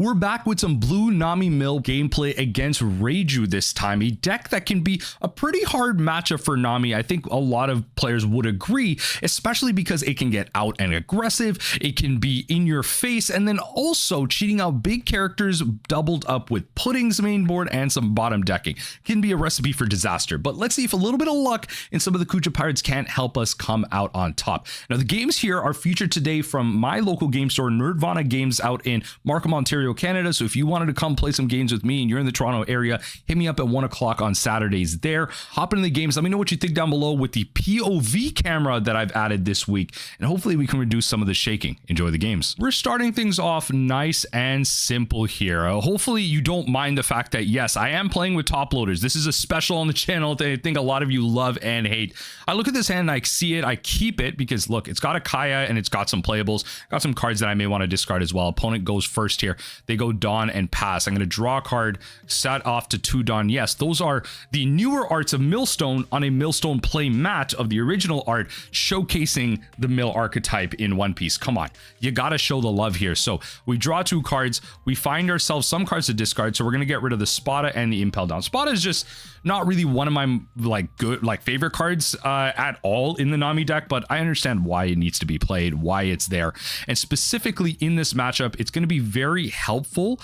We're back with some blue Nami Mill gameplay against Reiju this time, a deck that can be a pretty hard matchup for Nami. I think a lot of players would agree, especially because it can get out and aggressive, it can be in your face, and then also cheating out big characters doubled up with Pudding's main board and some bottom decking. Can be a recipe for disaster, but let's see if a little bit of luck in some of the Kuja pirates can't help us come out on top. Now the games here are featured today from my local game store, Nerdvana Games, out in Markham, Ontario, Canada. So if you wanted to come play some games with me and you're in the Toronto area, hit me up at 1 o'clock on Saturdays there. Hop into the games. Let me know what you think down below with the POV camera that I've added this week, and hopefully we can reduce some of the shaking. Enjoy the games. We're starting things off nice and simple here. Hopefully you don't mind the fact that, yes, I am playing with top loaders. This is a special on the channel that I think a lot of you love and hate. I look at this hand and I see it, I keep it because look, it's got a Kaya and it's got some playables, got some cards that I may want to discard as well. Opponent goes first here. They go Dawn and pass. I'm going to draw a card, set off to 2 Dawn. Yes, those are the newer arts of Millstone on a Millstone play mat of the original art, showcasing the Mill archetype in One Piece. Come on, you got to show the love here. So we draw 2 cards. We find ourselves some cards to discard. So we're going to get rid of the Spada and the Impel Down. Spada is just not really one of my favorite cards at all in the Nami deck, but I understand why it needs to be played, why it's there. And specifically in this matchup, it's going to be very helpful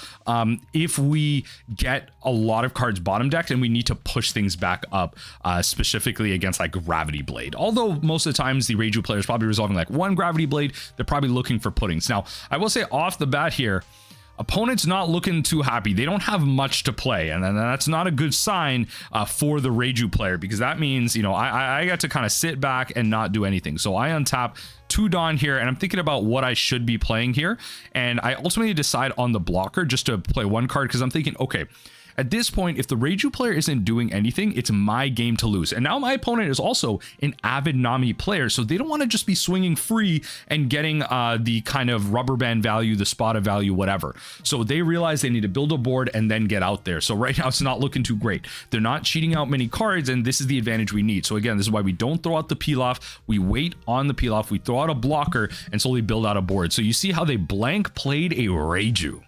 if we get a lot of cards bottom decked and we need to push things back up, specifically against like Gravity Blade. Although most of the times the Reiju player is probably resolving like 1 Gravity Blade, they're probably looking for puddings. Now, I will say off the bat here, opponent's not looking too happy. They don't have much to play, and that's not a good sign for the Reiju player, because that means, you know, I got to kind of sit back and not do anything. So I untap 2 Dawn here, and I'm thinking about what I should be playing here, and I ultimately decide on the blocker just to play 1 card, because I'm thinking, okay, at this point, if the Reiju player isn't doing anything, it's my game to lose. And now my opponent is also an avid Nami player, so they don't want to just be swinging free and getting the kind of rubber band value, the Spada value, whatever. So they realize they need to build a board and then get out there. So right now it's not looking too great. They're not cheating out many cards, and this is the advantage we need. So again, this is why we don't throw out the peel off. We wait on the peel off. We throw out a blocker and slowly build out a board. So you see how they blank played a Reiju.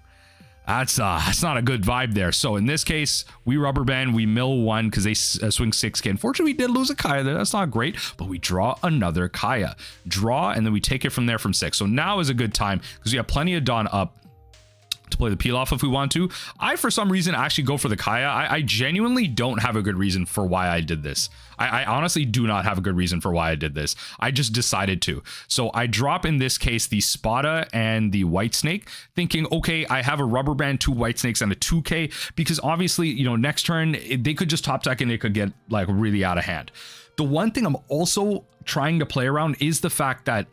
That's not a good vibe there. So in this case, we rubber band, we mill 1 because they swing 6K. Unfortunately, we did lose a Kaya there. That's not great, but we draw another Kaya. Draw, and then we take it from there from 6. So now is a good time because we have plenty of Dawn up to play the peel off if we want to. I, for some reason, actually go for the Kaya. I genuinely don't have a good reason for why I did this. I honestly do not have a good reason for why I did this. I just decided to. So I drop, in this case, the Spada and the White Snake, thinking, okay, I have a rubber band, 2 White Snakes, and a 2K, because obviously, you know, next turn, they could just top deck and it could get like really out of hand. The one thing I'm also trying to play around is the fact that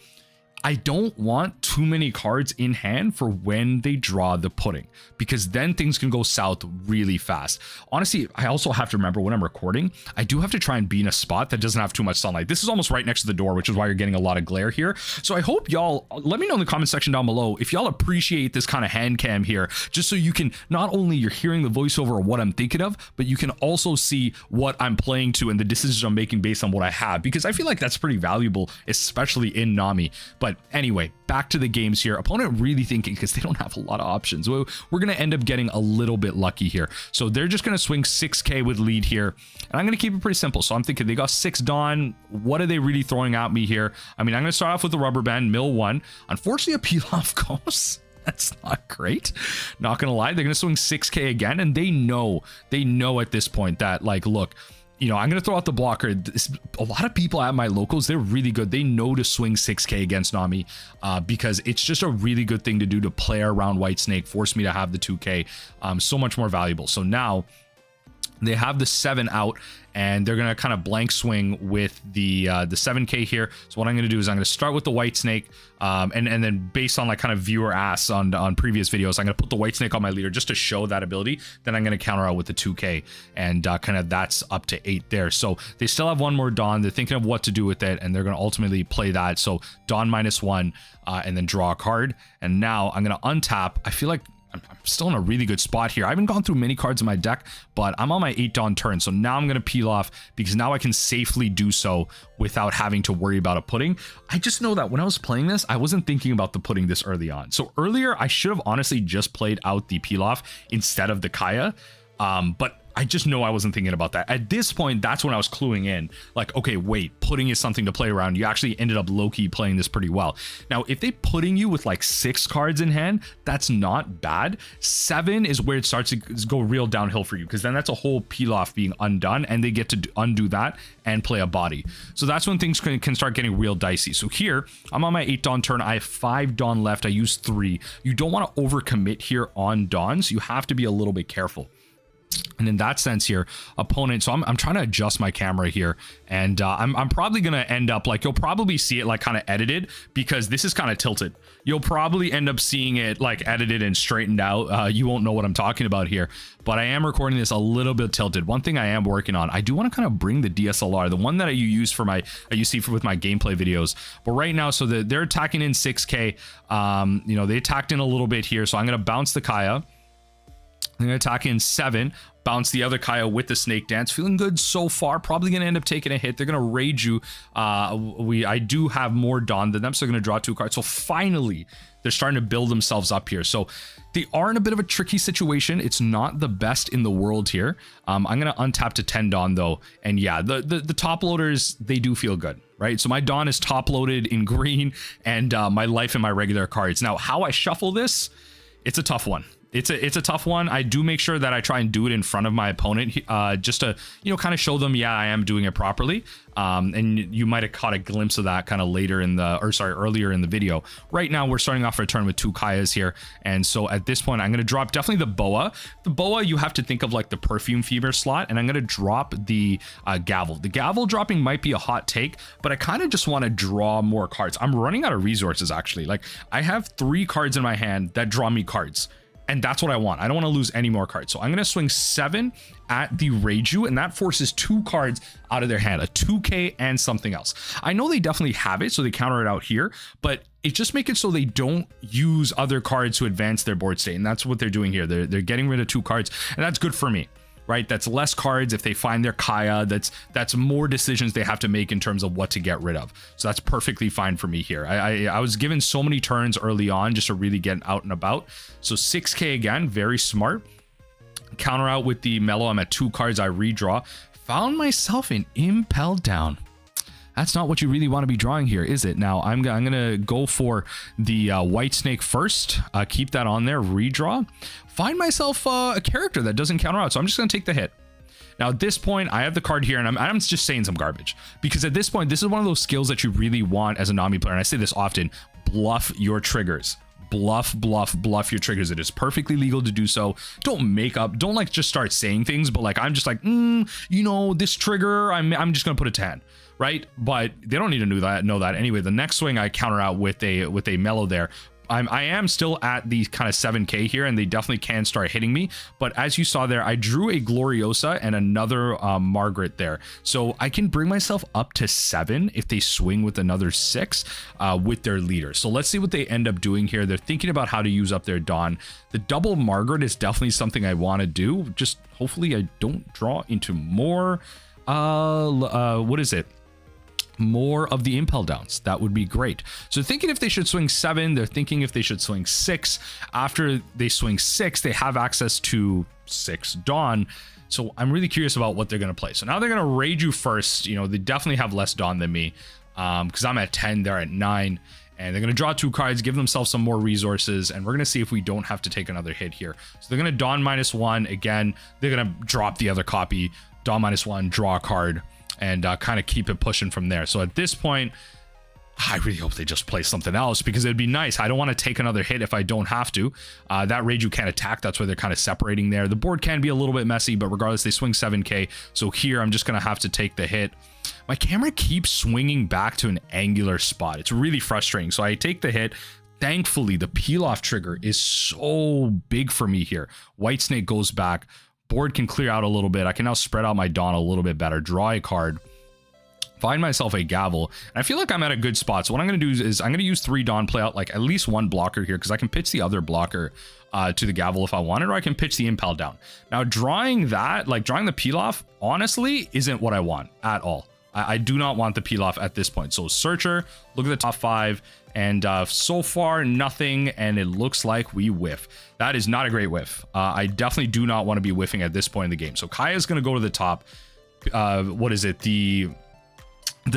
I don't want too many cards in hand for when they draw the pudding, because then things can go south really fast. Honestly, I also have to remember when I'm recording, I do have to try and be in a spot that doesn't have too much sunlight. This is almost right next to the door, which is why you're getting a lot of glare here. So I hope y'all, let me know in the comment section down below if y'all appreciate this kind of hand cam here, just so you can, not only you're hearing the voiceover of what I'm thinking of, but you can also see what I'm playing to and the decisions I'm making based on what I have, because I feel like that's pretty valuable, especially in Nami. But anyway, back to the games here. Opponent really thinking, because they don't have a lot of options. We're going to end up getting a little bit lucky here. So they're just going to swing 6K with lead here. And I'm going to keep it pretty simple. So I'm thinking they got 6 Dawn. What are they really throwing at me here? I mean, I'm going to start off with the rubber band, mill 1. Unfortunately, a peel off goes. That's not great. Not going to lie. They're going to swing 6K again. And they know at this point that, like, look, you know, I'm going to throw out the blocker. A lot of people at my locals, they're really good. They know to swing 6K against Nami because it's just a really good thing to do to play around White Snake, force me to have the 2K. So much more valuable. So now they have the 7 out, and they're going to kind of blank swing with the 7K here. So what I'm going to do is I'm going to start with the White Snake, and then based on like kind of viewer asks on previous videos, I'm going to put the White Snake on my leader just to show that ability. Then I'm going to counter out with the 2K, and kind of that's up to 8 there. So they still have 1 more Dawn. They're thinking of what to do with it, and they're going to ultimately play that. So Dawn -1, and then draw a card. And now I'm going to untap. I feel like I'm still in a really good spot here. I haven't gone through many cards in my deck, but I'm on my 8 Dawn turn. So now I'm going to peel off because now I can safely do so without having to worry about a pudding. I just know that when I was playing this, I wasn't thinking about the pudding this early on. So earlier, I should have honestly just played out the peel off instead of the Kaya. But I just know I wasn't thinking about that. At this point, that's when I was cluing in. Like, okay, wait, pudding is something to play around. You actually ended up low-key playing this pretty well. Now, if they pudding you with like 6 cards in hand, that's not bad. 7 is where it starts to go real downhill for you, because then that's a whole peel-off being undone, and they get to undo that and play a body. So that's when things can start getting real dicey. So here, I'm on my 8 Dawn turn. I have 5 Dawn left. I use 3. You don't want to overcommit here on Dawns. You have to be a little bit careful. And in that sense here, opponent, so I'm trying to adjust my camera here, and I'm probably going to end up, like, you'll probably see it like kind of edited because this is kind of tilted. You'll probably end up seeing it like edited and straightened out. You won't know what I'm talking about here, but I am recording this a little bit tilted. One thing I am working on, I do want to kind of bring the DSLR, the one that you use for my, you see with my gameplay videos. But right now, so they're attacking in 6K. You know, they attacked in a little bit here, so I'm going to bounce the Kaya. I'm going to attack in 7, bounce the other Kaya with the Snake Dance. Feeling good so far. Probably going to end up taking a hit. They're going to Reiju. I do have more Dawn than them, so they're going to draw 2 cards. So finally, they're starting to build themselves up here. So they are in a bit of a tricky situation. It's not the best in the world here. I'm going to untap to 10 Dawn, though. And yeah, the top loaders, they do feel good, right? So my Dawn is top loaded in green, and my life and my regular cards. Now, how I shuffle this, it's a tough one. It's a tough one. I do make sure that I try and do it in front of my opponent, just to, you know, kind of show them, yeah, I am doing it properly. And you might have caught a glimpse of that kind of later in the, earlier in the video. Right now, we're starting off our turn with 2 Kayas here. And so at this point, I'm going to drop definitely the Boa. The Boa, you have to think of like the Perfume Fever slot, and I'm going to drop the Gavel. The Gavel dropping might be a hot take, but I kind of just want to draw more cards. I'm running out of resources, actually. Like, I have 3 cards in my hand that draw me cards. And that's what I want. I don't want to lose any more cards. So I'm going to swing 7 at the Reiju, and that forces 2 cards out of their hand, a 2K and something else. I know they definitely have it, so they counter it out here, but it just makes it so they don't use other cards to advance their board state. And that's what they're doing here. They're getting rid of 2 cards, and that's good for me. Right, that's less cards if they find their Kaya. That's more decisions they have to make in terms of what to get rid of. So that's perfectly fine for me here. I was given so many turns early on just to really get out and about. So 6K again, very smart. Counter out with the Mellow. I'm at 2 cards. I redraw. Found myself in Impel Down. That's not what you really want to be drawing here, is it? Now, I'm going to go for the White Snake first. Keep that on there. Redraw. Find myself a character that doesn't counter out, so I'm just going to take the hit. Now, at this point, I have the card here, and I'm just saying some garbage. Because at this point, this is one of those skills that you really want as a Nami player, and I say this often. Bluff your triggers. Bluff your triggers. It is perfectly legal to do so. Don't make up, don't like just start saying things, but like I'm just like, you know, this trigger, I'm just gonna put a 10, right? But they don't need to know that anyway. The next swing I counter out with a Mellow there. I am still at the kind of 7K here, and they definitely can start hitting me. But as you saw there, I drew a Gloriosa and another Margaret there. So I can bring myself up to 7 if they swing with another 6 with their leader. So let's see what they end up doing here. They're thinking about how to use up their Dawn. The double Margaret is definitely something I want to do. Just hopefully I don't draw into more, what is it? More of the Impel Downs. That would be great. So thinking if they should swing 7, they're thinking if they should swing 6. After they swing 6, they have access to 6 Dawn. So I'm really curious about what they're going to play. So now they're going to Reiju first. You know, they definitely have less Dawn than me, because I'm at 10, they're at 9. And they're going to draw 2 cards, give themselves some more resources, and we're going to see if we don't have to take another hit here. So they're going to Dawn -1. Again, they're going to drop the other copy, Dawn -1, draw a card, and kind of keep it pushing from there. So at this point, I really hope they just play something else, because it'd be nice. I don't want to take another hit if I don't have to. That Reiju can't attack. That's why they're kind of separating there. The board can be a little bit messy, but regardless, they swing 7K. So here, I'm just going to have to take the hit. My camera keeps swinging back to an angular spot. It's really frustrating. So I take the hit. Thankfully, the peel-off trigger is so big for me here. White Snake goes back. Board can clear out a little bit. I can now spread out my Dawn a little bit better. Draw a card. Find myself a Gavel. And I feel like I'm at a good spot. So what I'm going to do is I'm going to use 3 Dawn, play out like at least 1 blocker here, because I can pitch the other blocker to the gavel if I wanted, or I can pitch the impel down. Now drawing that, like drawing the peel off, honestly isn't what I want at all. I do not want the peel off at this point. So searcher, look at the top 5, and so far nothing, and it looks like we whiff. That is not a great whiff. I definitely do not want to be whiffing at this point in the game. So Kaya is going to go to the top. What is it? The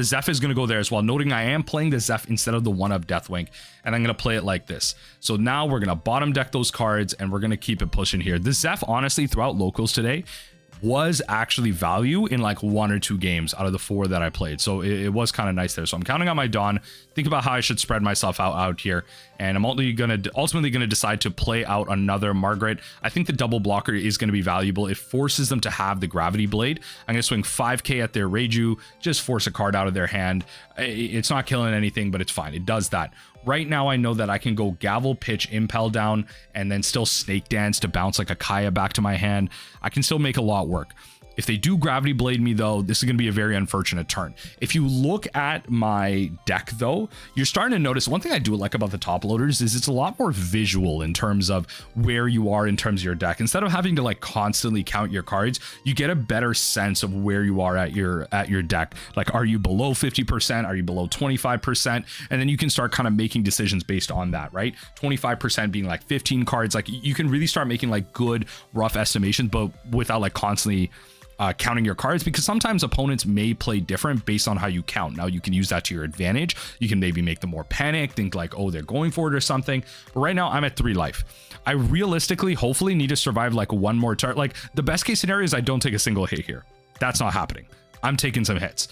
Zeph is going to go there as well, noting I am playing the Zeph instead of the 1-up Deathwing, and I'm going to play it like this. So now we're going to bottom deck those cards, and we're going to keep it pushing here. The Zeph, honestly, throughout locals today, was actually value in like 1 or 2 games out of the 4 that I played. So it was kind of nice there. So I'm counting on my Dawn. Think about how I should spread myself out here. And I'm ultimately going to decide to play out another Margaret. I think the double blocker is going to be valuable. It forces them to have the Gravity Blade. I'm going to swing 5k at their Reiju, just force a card out of their hand. It's not killing anything, but it's fine. It does that. Right now, I know that I can go Gavel, Pitch, Impel down, and then still Snake Dance to bounce like a Kaya back to my hand. I can still make a lot work. If they do Gravity Blade me, though, this is going to be a very unfortunate turn. If you look at my deck, though, you're starting to notice one thing I do like about the top loaders is it's a lot more visual in terms of where you are in terms of your deck. Instead of having to like constantly count your cards, you get a better sense of where you are at your deck. Like, are you below 50%? Are you below 25%? And then you can start kind of making decisions based on that, right? 25% being like 15 cards. Like, you can really start making like good rough estimations, but without like constantly counting your cards, because sometimes opponents may play different based on how you count. Now you can use that to your advantage. You can maybe make them more panic, think like, oh, they're going for it or something. But right now I'm at 3 life. I realistically, hopefully need to survive like 1 more turn. Like, the best case scenario is I don't take a single hit here. That's not happening. I'm taking some hits.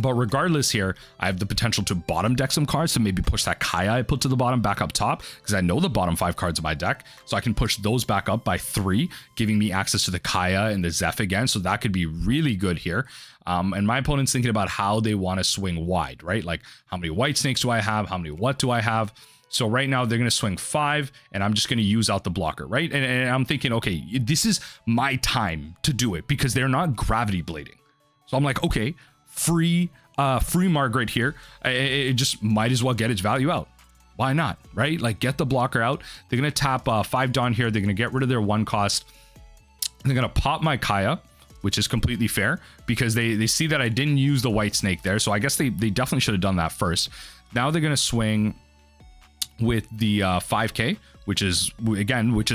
But regardless here, I have the potential to bottom deck some cards to maybe push that Kaya I put to the bottom back up top, because I know the bottom 5 cards of my deck. So I can push those back up by 3, giving me access to the Kaya and the Zeph again. So that could be really good here. And my opponent's thinking about how they want to swing wide, right? Like, how many White Snakes do I have? How many what do I have? So right now they're going to swing 5, and I'm just going to use out the blocker, right? And I'm thinking, okay, this is my time to do it because they're not Gravity Blading. So I'm like, okay, free Margaret here. It just might as well get its value out. Why not, right? Like, get the blocker out. They're going to tap 5 Dawn here. They're going to get rid of their 1 cost. They're going to pop my Kaya, which is completely fair because they see that I didn't use the White Snake there. So I guess they definitely should have done that first. Now they're going to swing with the 5k, which is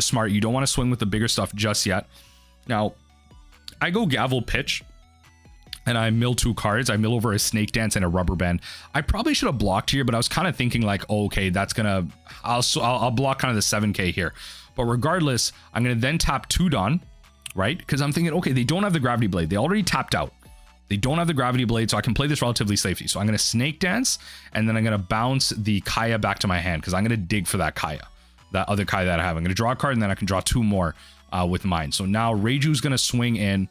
smart. You don't want to swing with the bigger stuff just yet. Now I go Gavel, Pitch, and I mill 2 cards. I mill over a Snake Dance and a Rubber Band. I probably should have blocked here, but I was kind of thinking like, oh, okay, that's gonna, I'll block kind of the 7k here. But regardless, I'm gonna then tap 2 Dawn, right? Because I'm thinking, okay, they don't have the Gravity Blade. They already tapped out. They don't have the Gravity Blade, so I can play this relatively safely. So I'm gonna Snake Dance, and then I'm gonna bounce the Kaya back to my hand because I'm gonna dig for that Kaya, that other Kaya that I have. I'm gonna draw a card, and then I can draw 2 more with mine. So now Reiju's gonna swing in.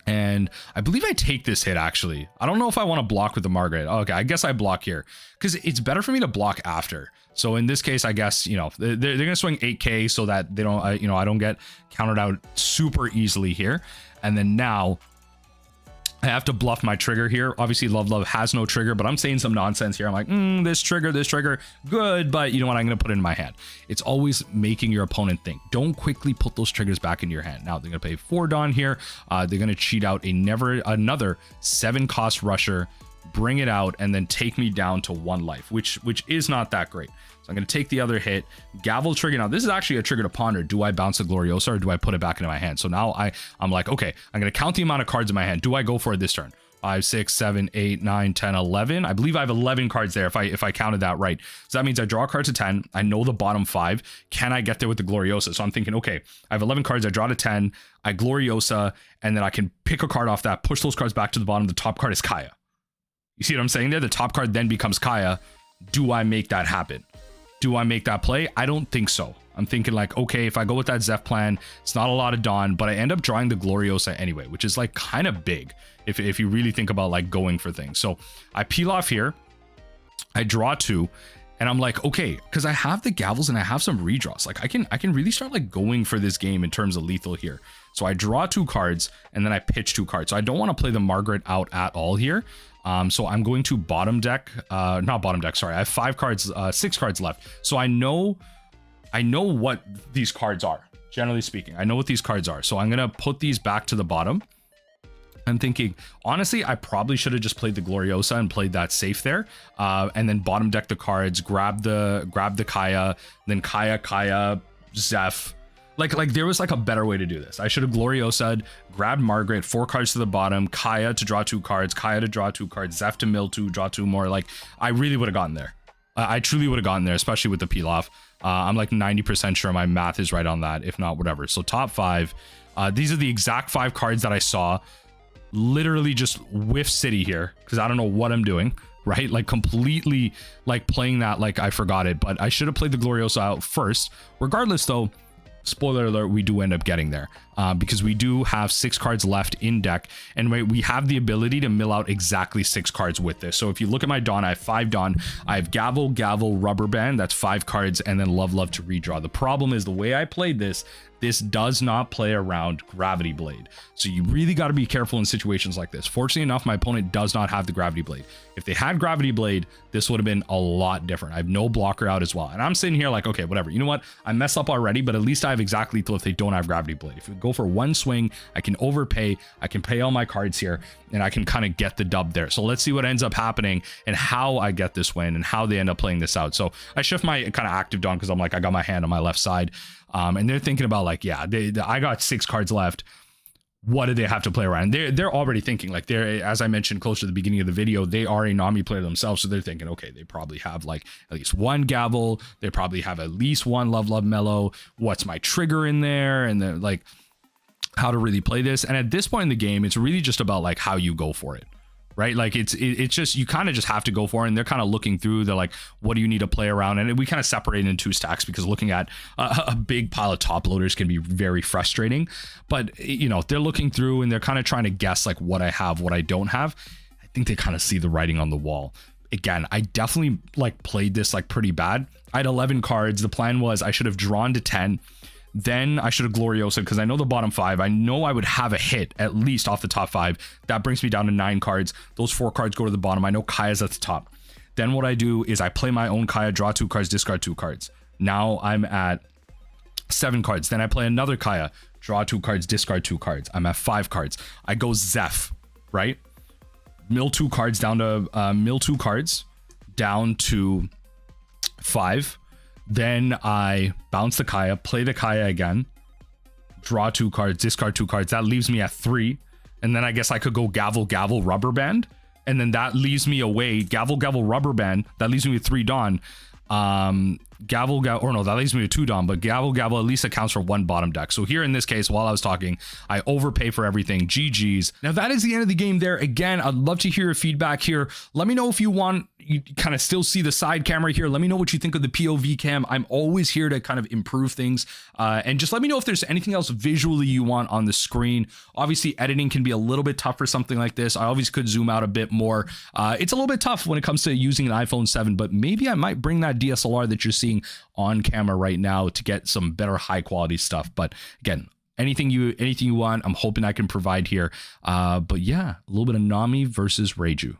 And I believe I take this hit, actually. I don't know if I want to block with the Margaret. Okay, I guess I block here because it's better for me to block after. So in this case, I guess, you know, they're going to swing 8k so that they don't, I don't get countered out super easily here. And then now I have to bluff my trigger here. Obviously, Love has no trigger, but I'm saying some nonsense here. I'm like, this trigger, good, but you know what? I'm going to put it in my hand. It's always making your opponent think. Don't quickly put those triggers back into your hand. Now, they're going to pay 4 Dawn here. They're going to cheat out another 7 cost Rusher, bring it out, and then take me down to 1 life, which is not that great. So I'm going to take the other hit, Gavel trigger. Now, this is actually a trigger to ponder. Do I bounce the Gloriosa or do I put it back into my hand? So now I'm like, okay, I'm going to count the amount of cards in my hand. Do I go for it this turn? 5, 6, 7, 8, 9, 10, 11. I believe I have 11 cards there if I counted that right. So that means I draw a card to 10. I know the bottom 5. Can I get there with the Gloriosa? So I'm thinking, okay, I have 11 cards. I draw to 10. I Gloriosa, and then I can pick a card off that, push those cards back to the bottom. The top card is Kaya. You see what I'm saying there? The top card then becomes Kaya. Do I make that happen? Do I make that play? I don't think so. I'm thinking like, okay, if I go with that Zeph plan, it's not a lot of Dawn, but I end up drawing the Gloriosa anyway, which is like kind of big if you really think about like going for things. So I peel off here, I draw 2, and I'm like, okay, because I have the Gavels and I have some redraws. Like I can really start like going for this game in terms of lethal here. So I draw 2 cards and then I pitch 2 cards. So I don't want to play the Margaret out at all here. So I'm going to bottom deck, not bottom deck, sorry. I have 6 cards left. So I know I know what these cards are. Generally speaking, I know what these cards are. So I'm going to put these back to the bottom. I'm thinking, honestly, I probably should have just played the Gloriosa and played that safe there. And then bottom deck the cards, grab the Kaya, then Kaya, Zeph. Like there was like a better way to do this. I should have Gloriosa'd, grabbed Margaret, 4 cards to the bottom, Kaya to draw 2 cards, Kaya to draw 2 cards, Zeph to mill 2, draw 2 more. Like I really would have gotten there. I truly would have gotten there, especially with the peel off. I'm like 90% sure my math is right on that, if not whatever. So top 5. These are the exact 5 cards that I saw. Literally just whiff city here because I don't know what I'm doing, right? Like completely like playing that like I forgot it, but I should have played the Gloriosa out first. Regardless though, spoiler alert, we do end up getting there because we do have 6 cards left in deck, and we have the ability to mill out exactly 6 cards with this. So if you look at my Dawn, I have 5 Dawn. I have Gavel, Rubber Band, that's 5 cards, and then Love to redraw. The problem is the way I played this does not play around Gravity Blade. So you really got to be careful in situations like this. Fortunately enough, my opponent does not have the Gravity Blade. If they had Gravity Blade, this would have been a lot different. I have no blocker out as well. And I'm sitting here like, okay, whatever. You know what? I messed up already, but at least I have exact lethal if they don't have Gravity Blade. If we go for 1 swing, I can overpay. I can pay all my cards here, and I can kind of get the dub there. So let's see what ends up happening and how I get this win and how they end up playing this out. So I shift my kind of active Dawn because I'm like, I got my hand on my left side. And they're thinking about like, yeah, I got 6 cards left. What do they have to play around? They're already thinking like as I mentioned close to the beginning of the video, they are a Nami player themselves. So they're thinking, okay, they probably have like at least 1 Gavel. They probably have at least 1 Love Mellow. What's my trigger in there? And they're like, how to really play this. And at this point in the game, it's really just about like how you go for it. Right? Like it's just, you kind of just have to go for it. And they're kind of looking through, they're like, what do you need to play around? And we kind of separate in 2 stacks because looking at a big pile of top loaders can be very frustrating. But, you know, they're looking through and they're kind of trying to guess like what I have, what I don't have. I think they kind of see the writing on the wall. Again, I definitely like played this like pretty bad. I had 11 cards. The plan was I should have drawn to 10. Then I should have Gloriosa because I know the bottom 5. I know I would have a hit at least off the top 5. That brings me down to 9 cards. Those 4 cards go to the bottom. I know Kaya's at the top. Then what I do is I play my own Kaya, draw 2 cards, discard 2 cards. Now I'm at 7 cards. Then I play another Kaya, draw 2 cards, discard 2 cards. I'm at 5 cards. I go Zeph, right? Mill 2 cards down to 5. Then I bounce the Kaya, play the Kaya again, draw 2 cards, discard 2 cards. That leaves me at 3. And then I guess I could go Gavel, Rubber Band. And then that leaves me away. Gavel, Rubber Band. That leaves me with 3 Dawn. That leaves me with 2 Dawn, but Gavel at least accounts for 1 bottom deck. So here in this case, while I was talking, I overpay for everything. GG's. Now that is the end of the game there. Again, I'd love to hear your feedback here. Let me know if you kind of still see the side camera here. Let me know what you think of the POV cam. I'm always here to kind of improve things. And just let me know if there's anything else visually you want on the screen. Obviously, editing can be a little bit tough for something like this. I always could zoom out a bit more. It's a little bit tough when it comes to using an iPhone 7, but maybe I might bring that DSLR that you're seeing on camera right now to get some better high quality stuff. But again, anything you want, I'm hoping I can provide here. But yeah, a little bit of Nami versus Reiju.